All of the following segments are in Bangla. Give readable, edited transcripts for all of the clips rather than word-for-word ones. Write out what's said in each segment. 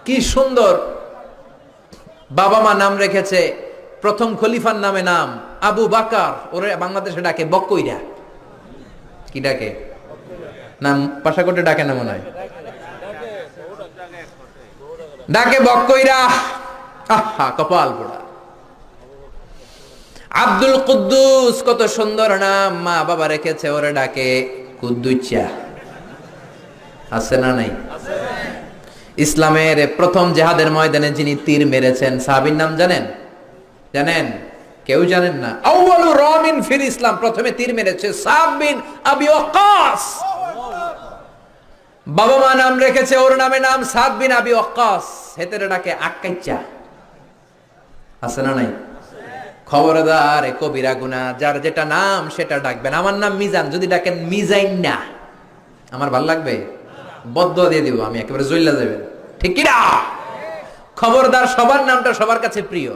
কি সুন্দর বাবা মা নাম রেখেছে। প্রথম খলিফার নামে নাম আবু বাকার, ওরে বাংলাদেশে ডাকে বক্কইরা। কি ডাকে? নাম পাশাকোটে ডাকে না মনে হয়, ডাকে বক্কইরা। আহা, কপাল পোড়া। আব্দুল কুদ্দুস, কত সুন্দর নাম, মা বাবা রেখেছে, ওরে ডাকে কুদ্দুচ্চা। আছে না নাই? ইসলামের প্রথম জিহাদের ময়দানে যিনি তীর মেরেছেন সাহাবীর নাম জানেন? জানেন? কেউ জানেন না? আউয়ালু রামিন ফিল ইসলাম, প্রথমে তীর মেরেছে সাদ বিন আবি ওয়াক্কাস। বাবা মা নাম রেখেছে, ওর নামে নাম সাদ বিন আবি ওয়াক্কাস, হেতেরে ডাকে আক্কাইচা। আছে না নাই? খবরদার, এ কবিরা গুনাহ, যার যেটা নাম সেটা ডাকবেন। আমার নাম মিজান, যদি ডাকেন মিজাইন না, আমার ভাল লাগবে? বদদুয়া দিয়ে দিব আমি, একেবারে জ্বললা যাবেন। ঠিক কি না? খবরদার, সবার নামটা সবার কাছে প্রিয়।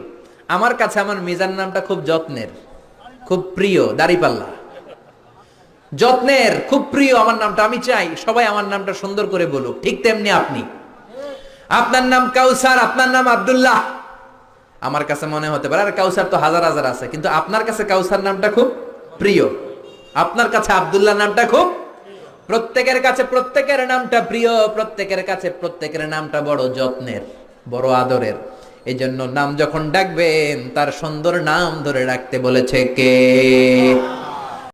আমার কাছে আমার মিজান নামটা খুব যত্নের, খুব প্রিয়, দাড়িপাল্লা, যত্নের, খুব প্রিয় আমার নামটা। আমি চাই সবাই আমার নামটা সুন্দর করে বলুক। ঠিক তেমনি আপনি, আপনার নাম কাউসার, আপনার নাম আব্দুল্লাহ। আমার কাছে মনে হতে পারে আর কাউসার তো হাজার হাজার আছে, কিন্তু আপনার কাছে কাউসার নামটা খুব প্রিয়, আপনার কাছে আব্দুল্লাহ নামটা খুব, প্রত্যেকের কাছে প্রত্যেকের নামটা প্রিয়, প্রত্যেকের কাছে প্রত্যেকের নামটা বড় যত্নের, বড় আদরের। এই জন্য নাম যখন ডাকবেন তার সুন্দর নাম ধরে রাখতে বলেছে কে?